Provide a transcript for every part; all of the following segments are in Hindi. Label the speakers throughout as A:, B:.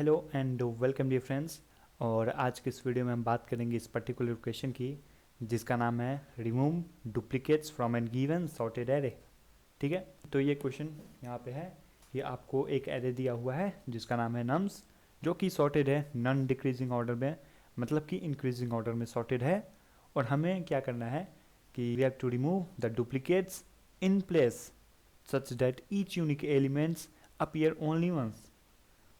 A: Hello and welcome dear friends. और आज के इस वीडियो में हम बात करेंगे इस पर्टिकुलर क्वेश्चन की जिसका नाम है remove duplicates from an given sorted array. ठीक है, तो ये क्वेश्चन यहाँ पे है। ये आपको एक एरे दिया हुआ है जिसका नाम है नम्स, जो कि सॉर्टेड है नॉन डिक्रीजिंग ऑर्डर में, मतलब कि इंक्रीजिंग ऑर्डर में सॉर्टेड है। और हमें क्या करना है कि we have to remove the duplicates in place such that each unique elements appear only once.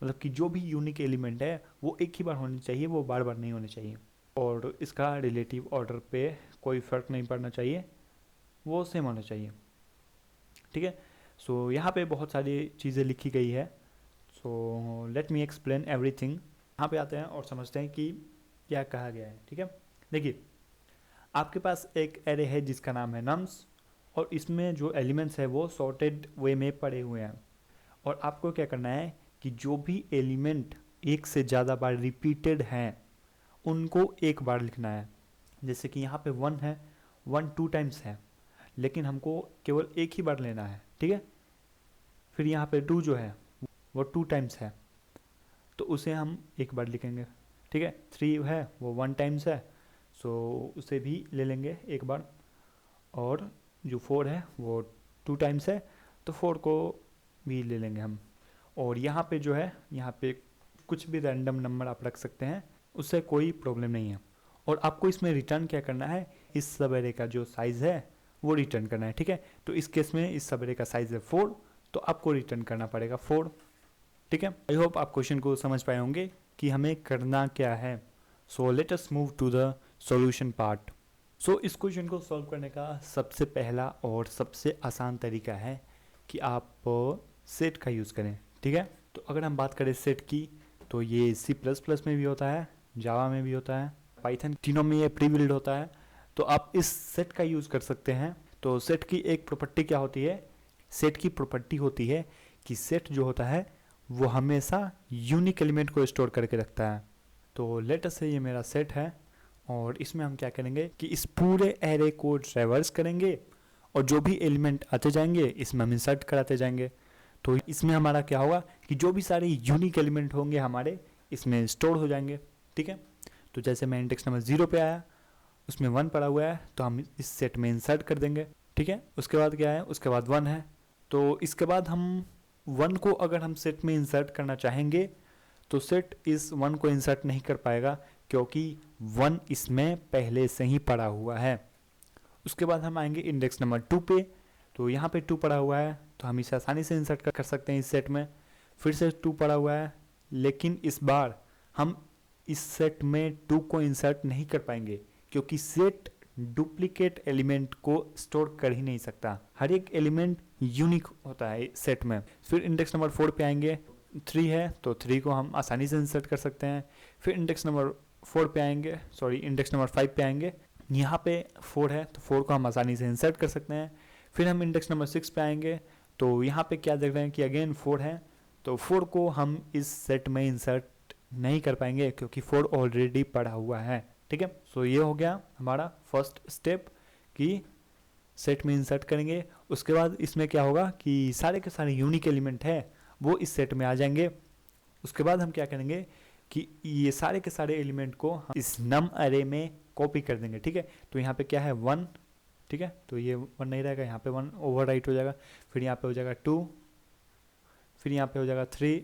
A: मतलब कि जो भी यूनिक एलिमेंट है वो एक ही बार होने चाहिए, वो बार बार नहीं होने चाहिए। और इसका रिलेटिव ऑर्डर पे कोई फ़र्क नहीं पड़ना चाहिए, वो सेम होना चाहिए। ठीक है, सो यहाँ पे बहुत सारी चीज़ें लिखी गई है। So let me explain everything. यहाँ पे आते हैं और समझते हैं कि क्या कहा गया है। ठीक है, देखिए आपके पास एक एरे है जिसका नाम है नम्स, और इसमें जो एलिमेंट्स है वो सॉर्टेड वे में पड़े हुए हैं। और आपको क्या करना है कि जो भी एलिमेंट एक से ज़्यादा बार रिपीटेड हैं उनको एक बार लिखना है। जैसे कि यहाँ पे 1 है, 1 2 टाइम्स है, लेकिन हमको केवल एक ही बार लेना है। ठीक है, फिर यहाँ पे 2 जो है वो 2 टाइम्स है, तो उसे हम एक बार लिखेंगे। ठीक है, 3 है वो 1 टाइम्स है, सो उसे भी ले लेंगे एक बार। और जो 4 है वो 2 टाइम्स है, तो 4 को भी ले लेंगे हम। और यहाँ पे जो है, यहाँ पे कुछ भी रैंडम नंबर आप रख सकते हैं, उससे कोई प्रॉब्लम नहीं है। और आपको इसमें रिटर्न क्या करना है, इस सब एरे का जो साइज़ है वो रिटर्न करना है। ठीक है, तो इस केस में इस सब एरे का साइज़ है 4, तो आपको रिटर्न करना पड़ेगा 4। ठीक है, आई होप आप क्वेश्चन को समझ पाए होंगे कि हमें करना क्या है। So let us move to the solution part. So इस क्वेश्चन को सॉल्व करने का सबसे पहला और सबसे आसान तरीका है कि आप सेट का यूज़ करें। ठीक है, तो अगर हम बात करें सेट की, तो ये C++ में भी होता है, जावा में भी होता है, पाइथन, तीनों में ये प्री बिल्ड होता है। तो आप इस सेट का यूज़ कर सकते हैं। तो सेट की एक प्रॉपर्टी क्या होती है, सेट की प्रॉपर्टी होती है कि सेट जो होता है वो हमेशा यूनिक एलिमेंट को स्टोर करके रखता है। तो लेट अस से ये मेरा सेट है, और इसमें हम क्या करेंगे कि इस पूरे एरे को ट्रैवर्स करेंगे, और जो भी एलिमेंट आते जाएंगे इसमें हम इंसर्ट कराते जाएंगे। तो इसमें हमारा क्या होगा कि जो भी सारे यूनिक एलिमेंट होंगे हमारे इसमें स्टोर हो जाएंगे। ठीक है, तो जैसे मैं इंडेक्स नंबर 0 पे आया, उसमें 1 पड़ा हुआ है, तो हम इस सेट में इंसर्ट कर देंगे। ठीक है, उसके बाद क्या है, उसके बाद 1 है, तो इसके बाद हम 1 को अगर हम सेट में इंसर्ट करना चाहेंगे तो सेट इस 1 को इंसर्ट नहीं कर पाएगा, क्योंकि 1 इसमें पहले से ही पड़ा हुआ है। उसके बाद हम आएंगे इंडेक्स नंबर 2 पे, तो यहाँ पे 2 पड़ा हुआ है, तो हम इसे आसानी से इंसर्ट कर सकते हैं इस सेट में। फिर से 2 पड़ा हुआ है, लेकिन इस बार हम इस सेट में 2 को इंसर्ट नहीं कर पाएंगे, क्योंकि सेट डुप्लीकेट एलिमेंट को स्टोर कर ही नहीं सकता। हर एक एलिमेंट यूनिक होता है सेट में। फिर इंडेक्स नंबर 4 पे आएंगे, 3 है तो 3 को हम आसानी से इंसर्ट कर सकते हैं। फिर इंडेक्स नंबर 4 पे आएंगे, सॉरी इंडेक्स नंबर 5 पे आएंगे, यहाँ पे 4 है तो 4 को हम आसानी से इंसर्ट कर सकते हैं। फिर हम इंडेक्स नंबर 6 पे आएंगे, तो यहाँ पे क्या देख रहे हैं कि अगेन 4 है, तो 4 को हम इस सेट में इंसर्ट नहीं कर पाएंगे क्योंकि 4 ऑलरेडी पड़ा हुआ है। ठीक है, सो ये हो गया हमारा फर्स्ट स्टेप कि सेट में इंसर्ट करेंगे। उसके बाद इसमें क्या होगा कि सारे के सारे यूनिक एलिमेंट है वो इस सेट में आ जाएंगे। उसके बाद हम क्या करेंगे कि ये सारे के सारे एलिमेंट को हम इस नम अरे में कॉपी कर देंगे। ठीक है, तो यहाँ पे क्या है 1, ठीक है, तो ये 1 नहीं रहेगा, यहाँ पे 1 ओवर राइट हो जाएगा। फिर यहाँ पे हो जाएगा 2, फिर यहाँ पे हो जाएगा 3,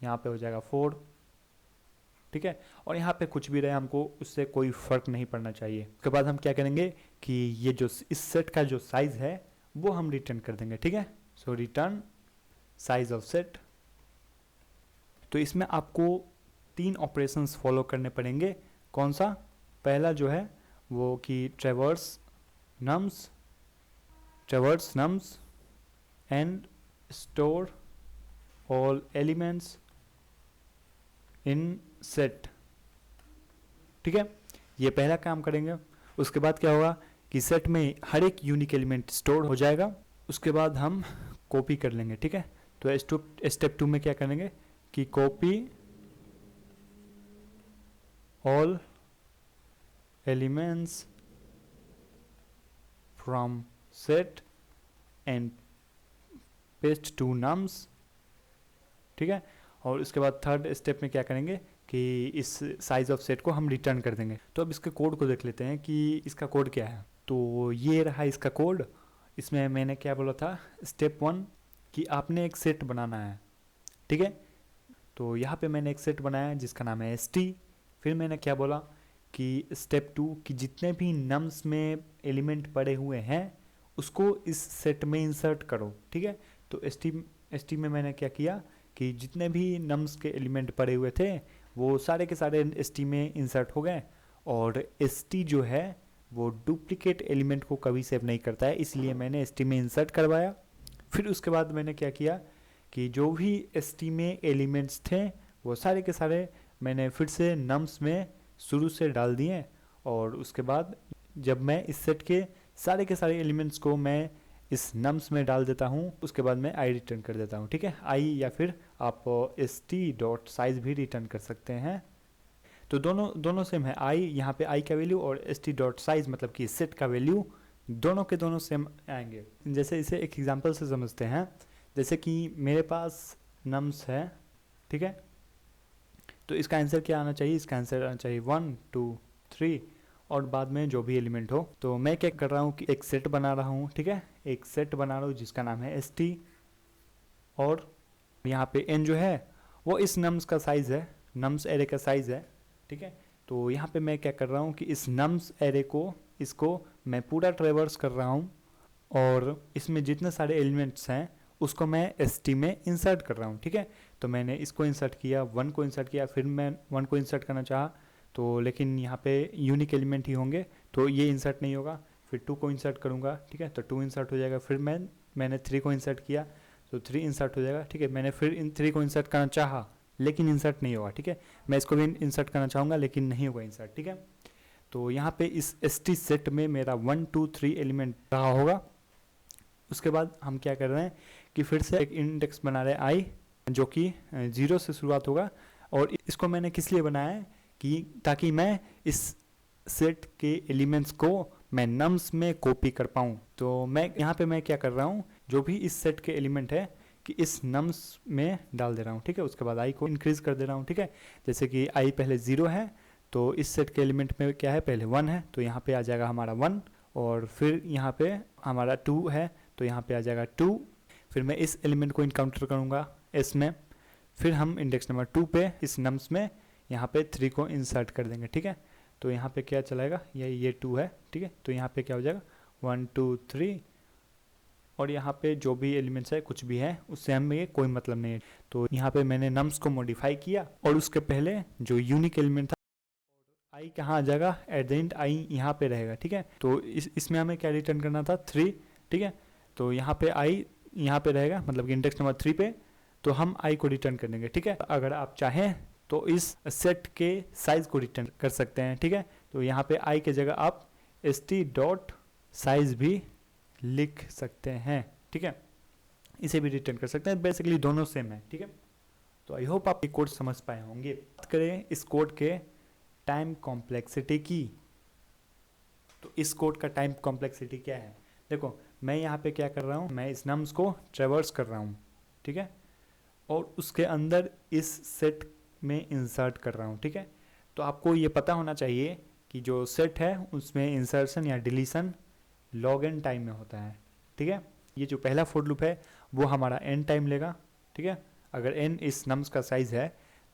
A: यहाँ पे हो जाएगा 4। ठीक है, और यहाँ पे कुछ भी रहे हमको उससे कोई फर्क नहीं पड़ना चाहिए। उसके बाद हम क्या करेंगे कि ये जो इस सेट का जो साइज है वो हम रिटर्न कर देंगे। ठीक है, सो रिटर्न साइज ऑफ सेट। तो इसमें आपको 3 ऑपरेशंस फॉलो करने पड़ेंगे। कौन सा, पहला जो है वो कि traverse nums and store all elements in set. ठीक है, ये पहला काम करेंगे। उसके बाद क्या होगा कि सेट में हर एक यूनिक एलिमेंट स्टोर हो जाएगा। उसके बाद हम कॉपी कर लेंगे। ठीक है, तो स्टेप 2 में क्या करेंगे कि copy all elements from set and paste to nums. ठीक है, और उसके बाद थर्ड स्टेप में क्या करेंगे कि इस साइज ऑफ सेट को हम रिटर्न कर देंगे। तो अब इसके कोड को देख लेते हैं कि इसका कोड क्या है। तो ये रहा इसका कोड। इसमें मैंने क्या बोला था, स्टेप 1 कि आपने एक सेट बनाना है, ठीक है। तो यहाँ पे मैंने एक सेट बनाया जिसका नाम है st। फिर मैंने क्या बोला कि स्टेप 2 कि जितने भी नम्स में एलिमेंट पड़े हुए हैं उसको इस सेट में इंसर्ट करो, ठीक है। तो st में मैंने क्या किया कि जितने भी नम्स के एलिमेंट पड़े हुए थे वो सारे के सारे st में इंसर्ट हो गए। और st जो है वो डुप्लीकेट एलिमेंट को कभी सेव नहीं करता है, इसलिए मैंने st में इंसर्ट करवाया। फिर उसके बाद मैंने क्या किया कि जो भी st में एलिमेंट्स थे वो सारे के सारे मैंने फिर से नम्स में शुरू से डाल दिए। और उसके बाद जब मैं इस सेट के सारे एलिमेंट्स को मैं इस नम्स में डाल देता हूँ उसके बाद मैं आई रिटर्न कर देता हूँ, ठीक है। आई या फिर आप st.size भी रिटर्न कर सकते हैं। तो दोनों सेम है। आई यहाँ पे आई का वैल्यू और st.size मतलब कि सेट का वैल्यू दोनों के दोनों सेम आएंगे। जैसे इसे एक एग्जांपल से समझते हैं। जैसे कि मेरे पास नम्स है, ठीक है। तो इसका आंसर क्या आना चाहिए, इसका आंसर आना चाहिए 1 2 3 और बाद में जो भी एलिमेंट हो। तो मैं क्या कर रहा हूँ कि एक सेट बना रहा हूँ, ठीक है। एक सेट बना रहा हूँ जिसका नाम है st और यहाँ पे n जो है वो इस नम्स का साइज है, नम्स एरे का साइज है, ठीक है। तो यहाँ पे मैं क्या कर रहा हूँ कि इस नम्स एरे को इसको मैं पूरा ट्रेवर्स कर रहा हूँ और इसमें जितने सारे एलिमेंट्स हैं उसको मैं st में इंसर्ट कर रहा हूँ, ठीक है। तो मैंने इसको इंसर्ट किया, 1 को इंसर्ट किया, फिर मैं 1 को इंसर्ट करना चाहा तो लेकिन यहाँ पे यूनिक एलिमेंट ही होंगे तो ये इंसर्ट नहीं होगा। फिर 2 को इंसर्ट करूँगा, ठीक है, तो 2 इंसर्ट हो जाएगा। फिर मैंने 3 को इंसर्ट किया तो 3 इंसर्ट हो जाएगा, ठीक है। मैंने फिर इन 3 को इंसर्ट करना चाहा लेकिन इंसर्ट नहीं होगा, ठीक है। मैं इसको भी इंसर्ट करना चाहूँगा लेकिन नहीं होगा इंसर्ट, ठीक है। तो यहाँ पे इस st सेट में मेरा 1 2 3 एलिमेंट रहा होगा। उसके बाद हम क्या कर रहे हैं कि फिर से एक इंडेक्स बना रहे हैं i जो कि 0 से शुरुआत होगा। और इसको मैंने किस लिए बनाया है कि ताकि मैं इस सेट के एलिमेंट्स को मैं नम्स में कॉपी कर पाऊँ। तो मैं यहाँ पे मैं क्या कर रहा हूँ, जो भी इस सेट के एलिमेंट है कि इस नम्स में डाल दे रहा हूँ, ठीक है। उसके बाद i को इंक्रीज कर दे रहा हूँ, ठीक है। जैसे कि i पहले 0 है तो इस सेट के एलिमेंट में क्या है, पहले 1 है तो यहाँ पे आ जाएगा हमारा 1 और फिर यहाँ पे हमारा 2 है तो यहाँ पे आ जाएगा 2। फिर मैं इस एलिमेंट को इनकाउंटर करूँगा s में। फिर हम इंडेक्स नंबर 2 पे इस नम्स में यहाँ पे 3 को इंसर्ट कर देंगे, ठीक है। तो यहाँ पे क्या चलाएगा, ये 2 है, ठीक है। तो यहाँ पे क्या हो जाएगा 1 2 3 और यहाँ पे जो भी एलिमेंट्स है कुछ भी है उससे हमें कोई मतलब नहीं है। तो यहाँ पे मैंने नम्स को मॉडिफाई किया और उसके पहले जो यूनिक एलिमेंट था आई कहाँ आ जाएगा, एट द एंड आई यहाँ पे रहेगा, ठीक है। तो इसमें हमें क्या रिटर्न करना था 3, ठीक है। तो यहाँ पे आई यहाँ पे रहेगा मतलब कि इंडेक्स नंबर 3 पे, तो हम आई को रिटर्न कर देंगे, ठीक है। अगर आप चाहें तो इस सेट के साइज को रिटर्न कर सकते हैं, ठीक है। तो यहाँ पे आई के जगह आप st.size भी लिख सकते हैं, ठीक है। इसे भी रिटर्न कर सकते हैं, बेसिकली दोनों सेम है, ठीक है। तो आई होप आप ये कोड समझ पाए होंगे। बात करें इस कोड के टाइम कॉम्प्लेक्सिटी की, तो इस कोड का टाइम कॉम्प्लेक्सिटी क्या है। देखो मैं यहाँ पे क्या कर रहा हूँ, मैं इस नम्स को ट्रेवर्स कर रहा हूँ, ठीक है, और उसके अंदर इस सेट में इंसर्ट कर रहा हूँ, ठीक है। तो आपको ये पता होना चाहिए कि जो सेट है उसमें इंसर्शन या डिलीशन log n टाइम में होता है, ठीक है। ये जो पहला फॉर लूप है वो हमारा n टाइम लेगा, ठीक है। अगर n इस नम्स का साइज है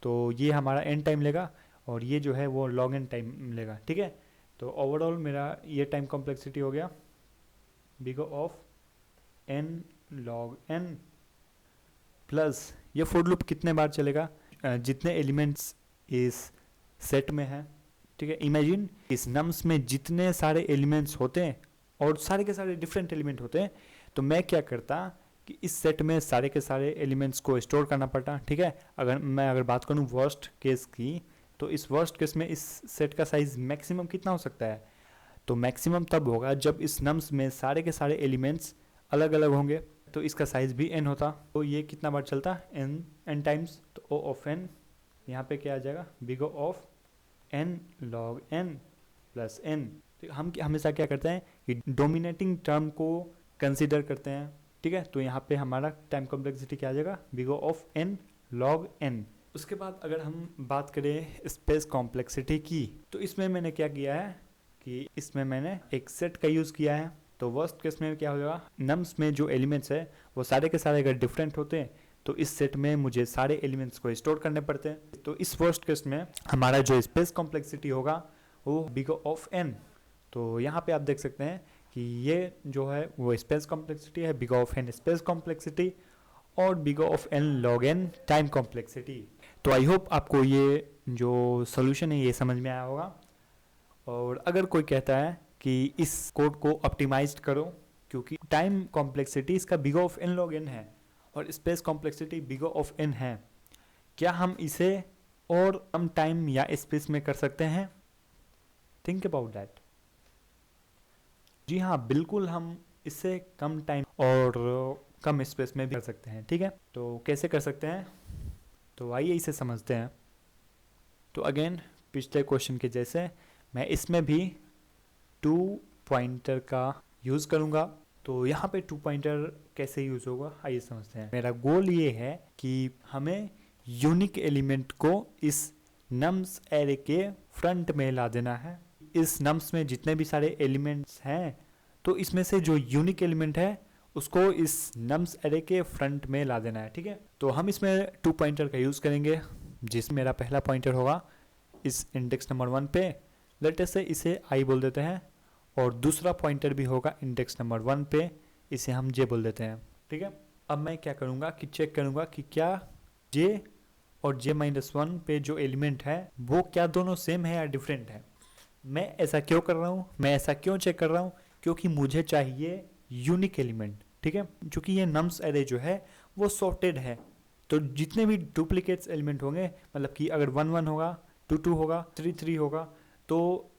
A: तो ये हमारा n टाइम लेगा और ये जो है वो log n टाइम लेगा, ठीक है। तो ओवरऑल मेरा ये टाइम कॉम्प्लेक्सिटी हो गया big of n log n plus ये फॉर लूप कितने बार चलेगा, जितने एलिमेंट्स इस सेट में है, ठीक है। इमेजिन इस नम्स में जितने सारे एलिमेंट्स होते हैं और सारे के सारे डिफरेंट एलिमेंट होते हैं, तो मैं क्या करता कि इस सेट में सारे के सारे एलिमेंट्स को स्टोर करना पड़ता, ठीक है। अगर बात करूँ वर्स्ट केस की, तो इस वर्स्ट केस में इस सेट का साइज मैक्सिमम कितना हो सकता है, तो मैक्सिमम तब होगा जब इस नम्स में सारे के सारे एलिमेंट्स अलग अलग होंगे, तो इसका साइज भी n होता। तो ये कितना बार चलता, n टाइम्स। तो o ऑफ n यहाँ पे क्या आ जाएगा, big of n log n plus n। तो हम हमेशा क्या करते हैं कि डोमिनेटिंग टर्म को कंसीडर करते हैं, ठीक है। तो यहाँ पे हमारा टाइम कॉम्प्लेक्सिटी क्या आ जाएगा, big of n log n। उसके बाद अगर हम बात करें स्पेस कॉम्प्लेक्सिटी की, तो इसमें मैंने क्या किया है कि इसमें मैंने एक सेट का यूज़ किया है। तो वर्स्ट केस में क्या होगा, नम्स में जो एलिमेंट्स है वो सारे के सारे अगर डिफरेंट होते हैं तो इस सेट में मुझे सारे एलिमेंट्स को स्टोर करने पड़ते हैं। तो इस वर्स्ट केस में हमारा जो स्पेस कॉम्प्लेक्सिटी होगा वो बिग ऑफ n। तो यहाँ पे आप देख सकते हैं कि ये जो है वो स्पेस कॉम्प्लेक्सिटी है, big of n space complexity और big of n log n time complexity. तो आई होप आपको ये जो सोल्यूशन है ये समझ में आया होगा। और अगर कोई कहता है कि इस कोड को ऑप्टिमाइज्ड करो क्योंकि टाइम कॉम्प्लेक्सिटी इसका big of n log n है और space complexity big of n है, क्या हम इसे और कम टाइम या स्पेस में कर सकते हैं? Think about that. जी हाँ, बिल्कुल हम इससे कम टाइम और कम स्पेस में भी कर सकते हैं। ठीक है, तो कैसे कर सकते हैं, तो आइए इसे समझते हैं। तो अगेन पिछले क्वेश्चन के जैसे मैं इसमें भी 2 पॉइंटर का यूज़ करूँगा। तो यहाँ पे 2 पॉइंटर कैसे यूज़ होगा आइए समझते हैं। मेरा गोल ये है कि हमें यूनिक एलिमेंट को इस नम्स एरे के फ्रंट में ला देना है। इस नम्स में जितने भी सारे एलिमेंट्स हैं तो इसमें से जो यूनिक एलिमेंट है उसको इस नम्स एरे के फ्रंट में ला देना है। ठीक है, तो हम इसमें 2 पॉइंटर का यूज़ करेंगे जिसमें मेरा पहला पॉइंटर होगा इस इंडेक्स नंबर 1 पे, लेटेस्ट से इसे i बोल देते हैं, और दूसरा पॉइंटर भी होगा इंडेक्स नंबर 1 पे, इसे हम j बोल देते हैं। ठीक है, अब मैं क्या करूँगा कि चेक करूँगा कि क्या j और j-1 पे जो एलिमेंट है वो क्या दोनों सेम है या डिफरेंट है। मैं ऐसा क्यों कर रहा हूँ, मैं ऐसा क्यों चेक कर रहा हूँ, क्योंकि मुझे चाहिए यूनिक एलिमेंट। ठीक है, क्योंकि ये नम्स एरे जो है वो सॉर्टेड है, तो जितने भी डुप्लीकेट्स एलिमेंट होंगे, मतलब कि अगर 1 1 होगा, 2 2 होगा, 3 3 होगा, तो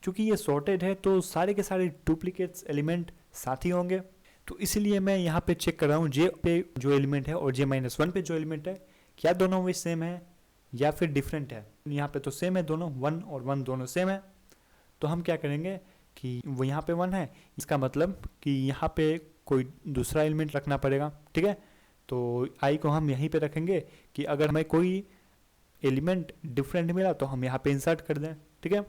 A: चूँकि ये सॉर्टेड है तो सारे के सारे डुप्लीकेट्स एलिमेंट साथ ही होंगे। तो इसलिए मैं यहाँ पे चेक कर रहा हूँ जे पे जो एलिमेंट है और j-1 पे जो एलिमेंट है क्या दोनों भी सेम है या फिर डिफरेंट है। यहाँ पे तो सेम है दोनों, 1 और 1 दोनों सेम है। तो हम क्या करेंगे कि वो यहाँ पे 1 है, इसका मतलब कि यहाँ पे कोई दूसरा एलिमेंट रखना पड़ेगा। ठीक है, तो i को हम यहीं पे रखेंगे कि अगर हमें कोई एलिमेंट डिफरेंट मिला तो हम यहाँ पे इंसर्ट कर दें। ठीक है,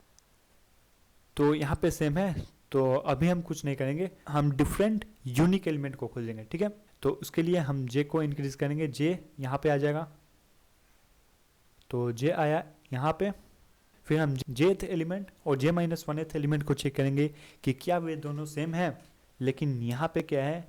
A: तो यहाँ पे सेम है तो अभी हम कुछ नहीं करेंगे, हम डिफरेंट यूनिक एलिमेंट को खोजेंगे। ठीक है, तो उसके लिए हम j को इंक्रीज करेंगे, j यहाँ पे आ जाएगा, तो j आया यहाँ पे। फिर हम jth एलिमेंट और j-1th एलिमेंट को चेक करेंगे कि क्या वे दोनों सेम है। लेकिन यहाँ पे क्या है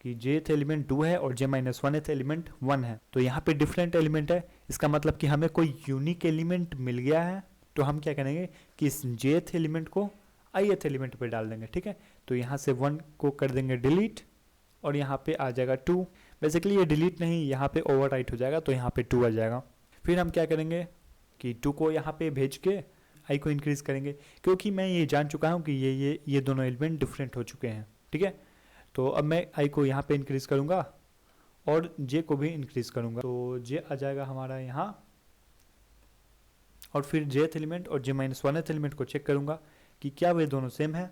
A: कि jth एलिमेंट 2 है और j-1th एलिमेंट 1 है, तो यहाँ पे डिफरेंट एलिमेंट है, इसका मतलब कि हमें कोई यूनिक एलिमेंट मिल गया है। तो हम क्या करेंगे कि इस jth एलिमेंट को ith एलिमेंट पे डाल देंगे। ठीक है, तो यहाँ से 1 को कर देंगे डिलीट और यहाँ पे आ जाएगा 2। बेसिकली ये डिलीट नहीं, यहाँ पे ओवरराइट हो जाएगा, तो यहाँ पे 2 आ जाएगा। फिर हम क्या करेंगे कि 2 को यहाँ पे भेज के i को इंक्रीज करेंगे, क्योंकि मैं ये जान चुका हूँ कि ये दोनों एलिमेंट डिफरेंट हो चुके हैं। ठीक है, तो अब मैं i को यहाँ पे इंक्रीज करूँगा और j को भी इंक्रीज करूँगा, तो j आ जाएगा हमारा यहाँ। और फिर jth एलिमेंट और j-1th एलिमेंट को चेक करूँगा कि क्या वे दोनों सेम है।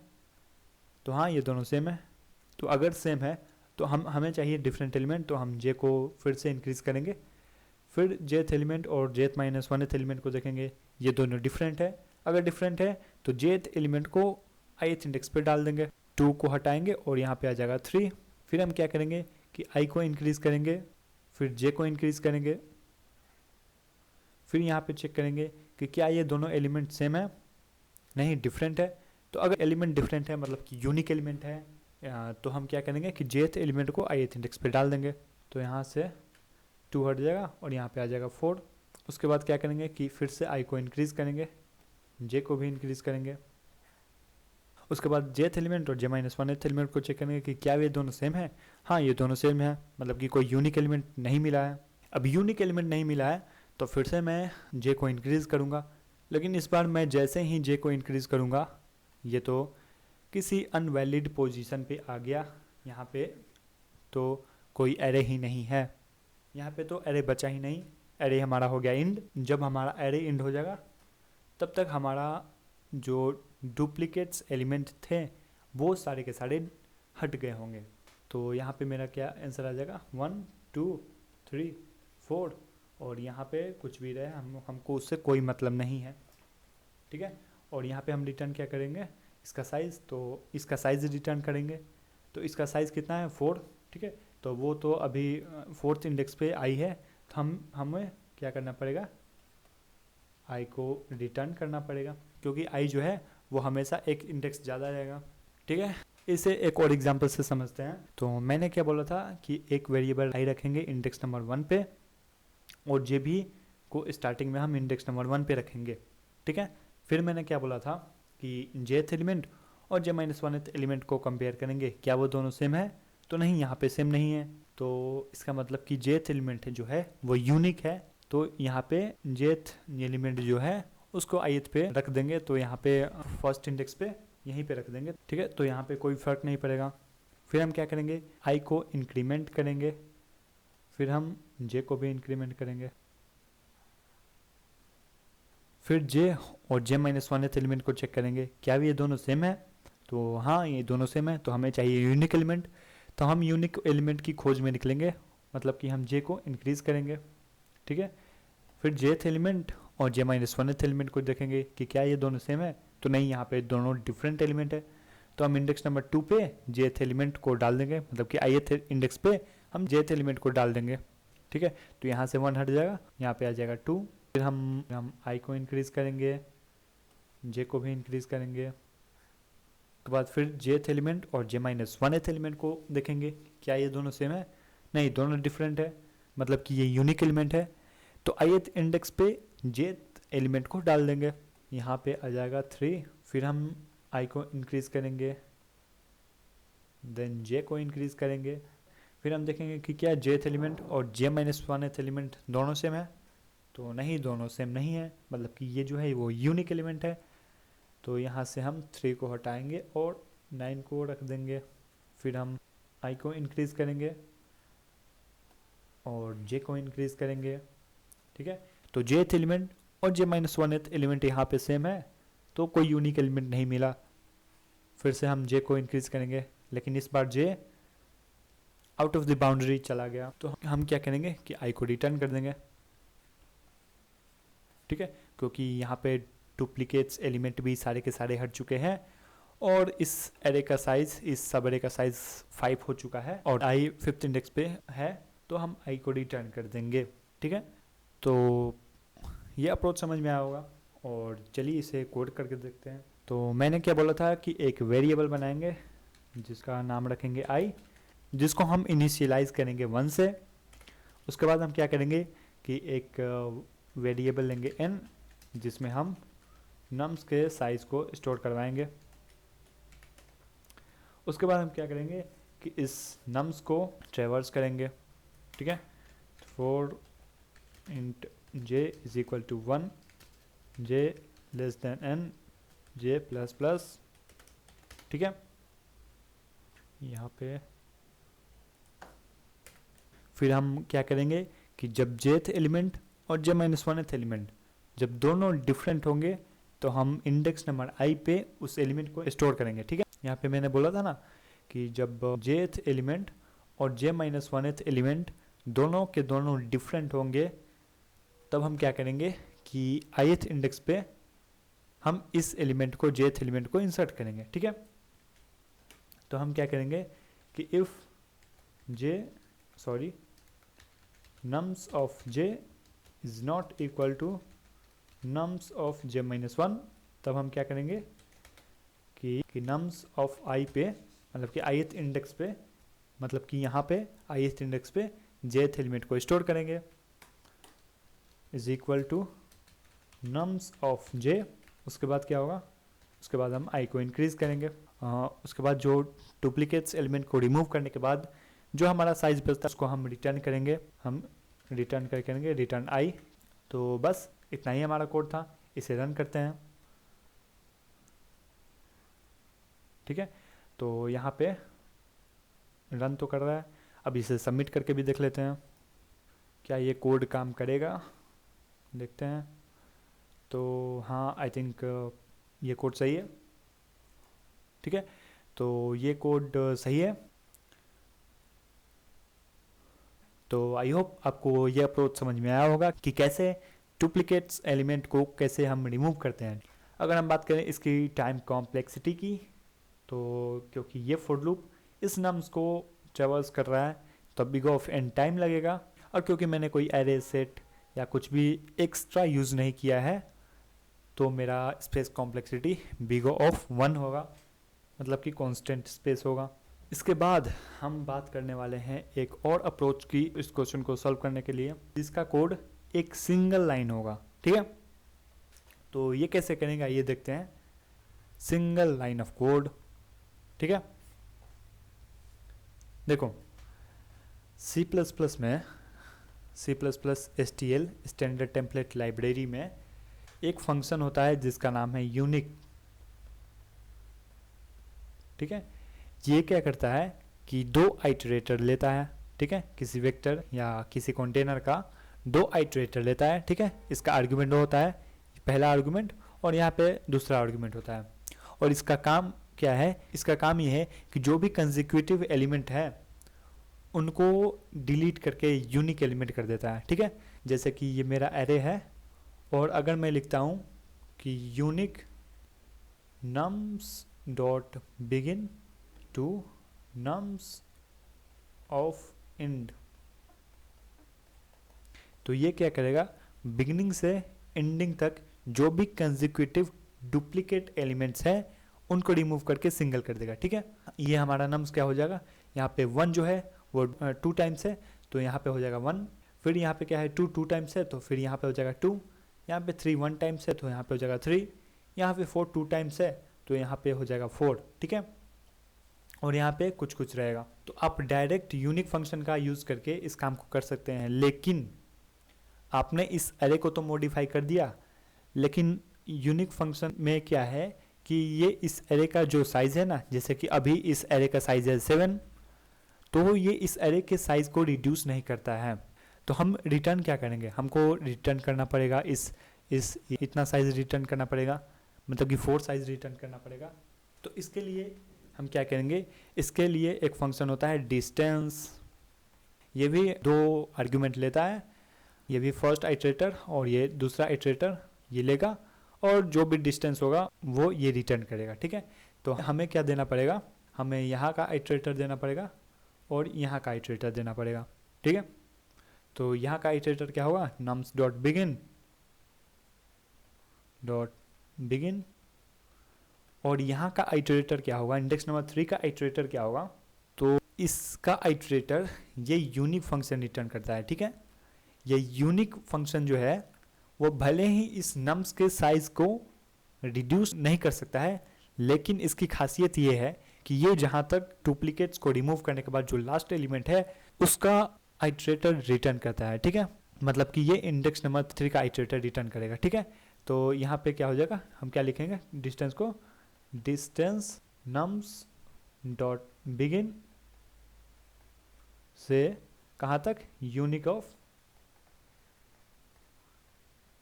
A: तो हाँ, ये दोनों सेम है। तो अगर सेम है तो हमें चाहिए डिफरेंट एलिमेंट, तो हम j को फिर से इंक्रीज करेंगे। फिर jth एलिमेंट और j-1th एलिमेंट को देखेंगे, ये दोनों डिफरेंट है। अगर डिफरेंट है तो jth एलिमेंट को ith इंडेक्स पे डाल देंगे, 2 को हटाएंगे और यहाँ पे आ जाएगा 3। फिर हम क्या करेंगे कि i को इंक्रीज करेंगे, फिर j को इंक्रीज करेंगे, फिर यहाँ पे चेक करेंगे कि क्या ये दोनों एलिमेंट सेम है, नहीं डिफरेंट है। तो अगर एलिमेंट डिफरेंट है मतलब कि यूनिक एलिमेंट है, तो हम क्या करेंगे कि jth एलिमेंट को ith इंडेक्स पे डाल देंगे, तो यहाँ से 2 हट जाएगा और यहाँ पे आ जाएगा 4। उसके बाद क्या करेंगे कि फिर से i को इंक्रीज करेंगे, j को भी इंक्रीज करेंगे। उसके बाद jth एलिमेंट और j-1th एलिमेंट को चेक करेंगे कि क्या ये दोनों सेम है। हाँ, ये दोनों सेम है, मतलब कि कोई यूनिक एलिमेंट नहीं मिला है। अब यूनिक एलिमेंट नहीं मिला है तो फिर से मैं j को इंक्रीज करूँगा, लेकिन इस बार मैं जैसे ही j को इंक्रीज करूँगा ये तो किसी अनवैलिड पोजीशन पे आ गया यहाँ पे, तो कोई एरे ही नहीं है यहाँ पे, तो एरे बचा ही नहीं, एरे हमारा हो गया इंड। जब हमारा एरे इंड हो जाएगा तब तक हमारा जो डुप्लीकेट्स एलिमेंट थे वो सारे के सारे हट गए होंगे। तो यहाँ पे मेरा क्या आंसर आ जाएगा 1 2 3 4 और यहाँ पे कुछ भी रहे हमको उससे कोई मतलब नहीं है, ठीक है। और यहाँ पे हम रिटर्न क्या करेंगे, इसका साइज़, तो इसका साइज़ रिटर्न करेंगे। तो इसका साइज़ कितना है 4, ठीक है। तो वो तो अभी 4th इंडेक्स पे आई है, तो हमें क्या करना पड़ेगा, आई को रिटर्न करना पड़ेगा, क्योंकि आई जो है वो हमेशा एक इंडेक्स ज़्यादा रहेगा, ठीक है। इसे एक और एग्जांपल से समझते हैं। तो मैंने क्या बोला था कि एक वेरिएबल आई रखेंगे इंडेक्स नंबर 1 पे, और जे भी को स्टार्टिंग में हम इंडेक्स नंबर 1 पे रखेंगे, ठीक है। फिर मैंने क्या बोला था कि जेथ एलिमेंट और जे -1th एलिमेंट को कंपेयर करेंगे, क्या वो दोनों सेम है, तो नहीं, यहाँ पे सेम नहीं है। तो इसका मतलब कि जेथ एलिमेंट जो है वो यूनिक है, तो यहाँ पे जेथ एलिमेंट जो है उसको आईथ पे रख देंगे, तो यहाँ पे फर्स्ट इंडेक्स पे यहीं पे रख देंगे, ठीक है। तो यहाँ पे कोई फ़र्क नहीं पड़ेगा। फिर हम क्या करेंगे, आई को इंक्रीमेंट करेंगे, फिर हम जे को भी इंक्रीमेंट करेंगे, फिर जे और जे -1th एलिमेंट को चेक करेंगे, क्या भी ये दोनों सेम है, तो हाँ ये दोनों सेम है, तो हमें चाहिए यूनिक एलिमेंट। तो हम यूनिक एलिमेंट की खोज में निकलेंगे, मतलब कि हम जे को इंक्रीज़ करेंगे, ठीक है। फिर जेथ एलिमेंट और जे -1th एलिमेंट को देखेंगे कि क्या ये दोनों सेम है, तो नहीं, यहाँ पे दोनों डिफरेंट एलिमेंट है। तो हम इंडेक्स नंबर 2 पे जेथ एलिमेंट को डाल देंगे, मतलब कि ith इंडेक्स पे हम जेथ एलिमेंट को डाल देंगे, ठीक है। तो यहाँ से 1 हट जाएगा, यहाँ पे आ जाएगा 2। फिर हम आई को इंक्रीज़ करेंगे, जे को भी इंक्रीज़ करेंगे, उसके बाद फिर जेथ एलिमेंट और जे -1th एलिमेंट को देखेंगे, क्या ये दोनों सेम है, नहीं दोनों डिफरेंट है, मतलब कि ये यूनिक एलिमेंट है। तो ith इंडेक्स पे जेथ एलिमेंट को डाल देंगे, यहाँ पे आ जाएगा 3। फिर हम आई को इंक्रीज़ करेंगे, देन जे को इंक्रीज़ करेंगे, फिर हम देखेंगे कि क्या जेथ एलिमेंट और जे -1th एलिमेंट दोनों सेम है, तो नहीं दोनों सेम नहीं है, मतलब कि ये जो है वो यूनिक एलिमेंट है। तो यहाँ से हम 3 को हटाएंगे और 9 को रख देंगे। फिर हम आई को इंक्रीज़ करेंगे और जे को इंक्रीज़ करेंगे, ठीक है। तो जेथ एलिमेंट और जे -1th एलिमेंट यहाँ पे सेम है, तो कोई यूनिक एलिमेंट नहीं मिला। फिर से हम जे को इंक्रीज़ करेंगे, लेकिन इस बार जे आउट ऑफ द बाउंड्री चला गया, तो हम क्या करेंगे कि आई को रिटर्न कर देंगे, ठीक है, क्योंकि यहाँ पे डुप्लीकेट्स एलिमेंट भी सारे के सारे हट चुके हैं, और इस एरे का साइज़, इस सब एरे का साइज़ 5 हो चुका है, और आई 5th इंडेक्स पे है, तो हम आई को रिटर्न कर देंगे, ठीक है। तो ये अप्रोच समझ में आया होगा, और चलिए इसे कोड करके देखते हैं। तो मैंने क्या बोला था कि एक वेरिएबल बनाएंगे जिसका नाम रखेंगे आई, जिसको हम इनिशियलाइज करेंगे 1 से। उसके बाद हम क्या करेंगे कि एक वेरिएबल लेंगे n, जिसमें हम नम्स के साइज़ को स्टोर करवाएंगे। उसके बाद हम क्या करेंगे कि इस नम्स को ट्रेवर्स करेंगे, ठीक है। For int j is equal to 1, j less than n, j plus plus, ठीक है। यहाँ पे फिर हम क्या करेंगे कि जब jth एलिमेंट और j -1th एलिमेंट जब दोनों डिफरेंट होंगे, तो हम इंडेक्स नंबर i पे उस एलिमेंट को स्टोर करेंगे, ठीक है। यहाँ पे मैंने बोला था ना कि जब jth एलिमेंट और j -1th एलिमेंट दोनों के दोनों डिफरेंट होंगे, तब हम क्या करेंगे कि ith इंडेक्स पे हम इस एलिमेंट को, jth एलिमेंट को इंसर्ट करेंगे, ठीक है। तो हम क्या करेंगे कि if nums of j is not equal to nums of j -1, तब हम क्या करेंगे कि nums of i पे, मतलब कि ith इंडेक्स पे, मतलब कि यहाँ पे ith इंडेक्स पे jth एलिमेंट को स्टोर करेंगे, is equal to nums of j। उसके बाद क्या होगा, उसके बाद हम i को इंक्रीज़ करेंगे। उसके बाद जो डुप्लीकेट्स एलिमेंट को रिमूव करने के बाद जो हमारा साइज़ बचता है उसको हम रिटर्न करेंगे, हम रिटर्न कर करेंगे रिटर्न आई। तो बस इतना ही हमारा कोड था, इसे रन करते हैं, ठीक है। तो यहाँ पे रन तो कर रहा है, अब इसे सबमिट करके भी देख लेते हैं क्या ये कोड काम करेगा, देखते हैं। तो हाँ, आई थिंक ये कोड सही है, ठीक है। तो ये कोड सही है। तो आई होप आपको ये अप्रोच समझ में आया होगा कि कैसे डुप्लीकेट्स एलिमेंट को कैसे हम रिमूव करते हैं। अगर हम बात करें इसकी टाइम कॉम्प्लेक्सिटी की, तो क्योंकि ये फॉर लूप इस नम्स को ट्रेवर्स कर रहा है तो बिग ऑफ एन टाइम लगेगा, और क्योंकि मैंने कोई एरे सेट या कुछ भी एक्स्ट्रा यूज़ नहीं किया है तो मेरा स्पेस कॉम्प्लेक्सिटी बिग ऑफ 1 होगा, मतलब कि कांस्टेंट स्पेस होगा। इसके बाद हम बात करने वाले हैं एक और अप्रोच की इस क्वेश्चन को सॉल्व करने के लिए, जिसका कोड एक सिंगल लाइन होगा। ठीक है, तो ये कैसे करेंगे ये देखते हैं। सिंगल लाइन ऑफ कोड, ठीक है। देखो C++ में C++STL स्टैंडर्ड टेम्पलेट लाइब्रेरी में एक फंक्शन होता है जिसका नाम है यूनिक। ठीक है, ये क्या करता है कि 2 आइटरेटर लेता है। ठीक है, किसी वेक्टर या किसी कंटेनर का 2 आइटरेटर लेता है। ठीक है, इसका आर्गुमेंट होता है पहला आर्गुमेंट और यहाँ पे दूसरा आर्गुमेंट होता है, और इसका काम क्या है, इसका काम ये है कि जो भी कंसेक्यूटिव एलिमेंट है उनको डिलीट करके यूनिक एलिमेंट कर देता है। ठीक है, जैसे कि ये मेरा एरे है और अगर मैं लिखता हूँ कि unique nums dot begin to nums of end, तो ये क्या करेगा, बिगिनिंग से एंडिंग तक जो भी कंसेक्यूटिव डुप्लीकेट एलिमेंट्स है उनको रिमूव करके सिंगल कर देगा। ठीक है, ये हमारा नम्स क्या हो जाएगा, यहाँ पे 1 जो है वो 2 टाइम्स है तो यहाँ पे हो जाएगा 1, फिर यहाँ पे क्या है 2 2 टाइम्स है तो फिर यहाँ पे हो जाएगा 2, यहाँ पे 3 1 टाइम्स है तो यहाँ पे हो जाएगा 3, यहाँ पे 4 2 टाइम्स है तो यहाँ पे हो जाएगा 4। ठीक है, और यहाँ पे कुछ कुछ रहेगा। तो आप डायरेक्ट यूनिक फंक्शन का यूज़ करके इस काम को कर सकते हैं, लेकिन आपने इस एरे को तो मॉडिफाई कर दिया, लेकिन यूनिक फंक्शन में क्या है कि ये इस एरे का जो साइज़ है ना, जैसे कि अभी इस एरे का साइज़ है 7, तो ये इस एरे के साइज़ को रिड्यूस नहीं करता है। तो हम रिटर्न क्या करेंगे, हमको रिटर्न करना पड़ेगा इस इतना साइज़ रिटर्न करना पड़ेगा, मतलब कि 4 साइज़ रिटर्न करना पड़ेगा। तो इसके लिए हम क्या करेंगे, इसके लिए एक फंक्शन होता है डिस्टेंस, ये भी 2 आर्ग्यूमेंट लेता है, ये भी फर्स्ट आइटरेटर और ये दूसरा आइटरेटर ये लेगा, और जो भी डिस्टेंस होगा वो ये रिटर्न करेगा। ठीक है, तो हमें क्या देना पड़ेगा, हमें यहाँ का आइटरेटर देना पड़ेगा और यहाँ का आइटरेटर देना पड़ेगा। ठीक है, तो यहाँ का आइटरेटर क्या होगा, नम्स डॉट बिगिन, और यहाँ का आइटरेटर क्या होगा, इंडेक्स नंबर 3 का आइटरेटर क्या होगा, तो इसका आइटरेटर ये यूनिक फंक्शन रिटर्न करता है। ठीक है, ये यूनिक फंक्शन जो है वो भले ही इस नम्स के साइज को रिड्यूस नहीं कर सकता है, लेकिन इसकी खासियत ये है कि ये जहाँ तक डुप्लीकेट्स को रिमूव करने के बाद जो लास्ट एलिमेंट है उसका आइटरेटर रिटर्न करता है। ठीक है, मतलब कि ये इंडेक्स नंबर 3 का आइटरेटर रिटर्न करेगा। ठीक है, तो यहाँ पे क्या हो जाएगा, हम क्या लिखेंगे डिस्टेंस को, डिस्टेंस नम्स डॉट बिगिन से कहाँ तक, unique of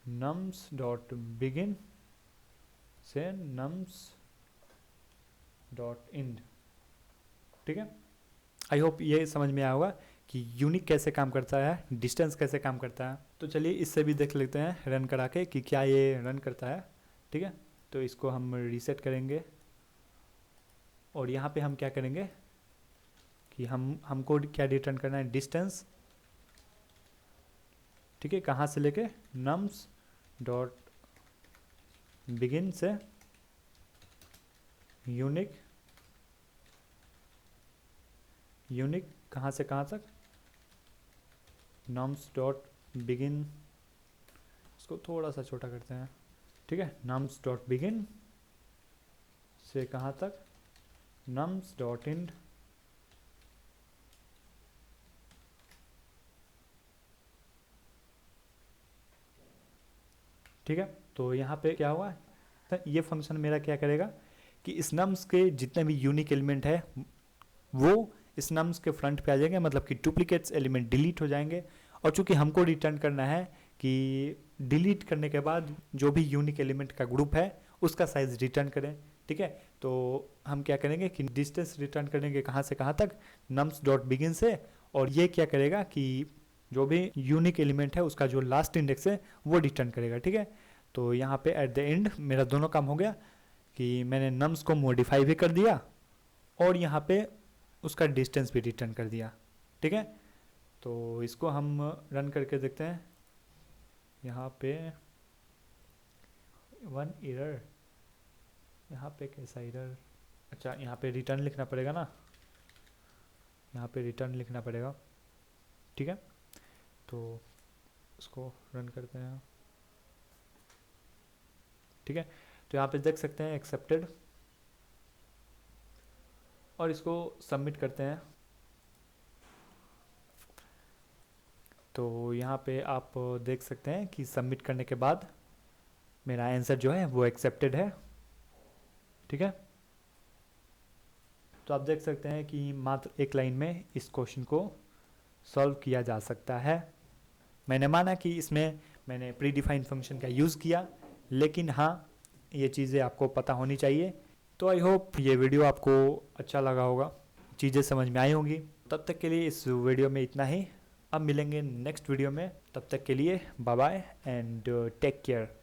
A: nums dot begin से नम्स डॉट इंड। ठीक है, आई होप ये समझ में आया होगा कि यूनिक कैसे काम करता है, डिस्टेंस कैसे काम करता है। तो चलिए इससे भी देख लेते हैं रन करा के कि क्या ये रन करता है। ठीक है, तो इसको हम रीसेट करेंगे और यहाँ पे हम क्या करेंगे कि हमको क्या रिटर्न करना है, डिस्टेंस। ठीक है, कहाँ से लेके, नम्स डॉट बिगिन से यूनिक कहाँ से कहाँ तक, नम्स डॉट बिगिन, इसको थोड़ा सा छोटा करते हैं। ठीक है, नम्स डॉट बिगिन से कहाँ तक, नम्स डॉट इंड। ठीक है, तो यहाँ पे क्या हुआ, तो ये फंक्शन मेरा क्या करेगा कि इस नम्स के जितने भी यूनिक एलिमेंट है वो इस नम्स के फ्रंट पे आ जाएंगे, मतलब कि डुप्लीकेट्स एलिमेंट डिलीट हो जाएंगे। और चूंकि हमको रिटर्न करना है कि डिलीट करने के बाद जो भी यूनिक एलिमेंट का ग्रुप है उसका साइज रिटर्न करें। ठीक है, तो हम क्या करेंगे कि डिस्टेंस रिटर्न करेंगे कहाँ से कहाँ तक, नम्स डॉट बिगिन से, और ये क्या करेगा कि जो भी यूनिक एलिमेंट है उसका जो लास्ट इंडेक्स है वो रिटर्न करेगा, ठीक है। तो यहाँ पे एट द एंड मेरा दोनों काम हो गया कि मैंने नम्स को मॉडिफाई भी कर दिया और यहाँ पे उसका डिस्टेंस भी रिटर्न कर दिया, ठीक है। तो इसको हम रन करके देखते हैं। यहाँ पे वन एरर, यहाँ पे कैसा एरर, अच्छा यहाँ पे रिटर्न लिखना पड़ेगा ना, यहाँ पे रिटर्न लिखना पड़ेगा, ठीक है। तो इसको रन करते हैं, ठीक है। तो यहाँ पे देख सकते हैं एक्सेप्टेड, और इसको सबमिट करते हैं। तो यहाँ पे आप देख सकते हैं कि सबमिट करने के बाद मेरा आंसर जो है वो एक्सेप्टेड है, ठीक है। तो आप देख सकते हैं कि मात्र एक लाइन में इस क्वेश्चन को सॉल्व किया जा सकता है। मैंने माना कि इसमें मैंने प्री डिफाइंड फंक्शन का यूज़ किया, लेकिन हाँ ये चीज़ें आपको पता होनी चाहिए। तो आई होप ये वीडियो आपको अच्छा लगा होगा, चीज़ें समझ में आई होंगी। तब तक के लिए इस वीडियो में इतना ही। अब मिलेंगे नेक्स्ट वीडियो में, तब तक के लिए bye bye and take care.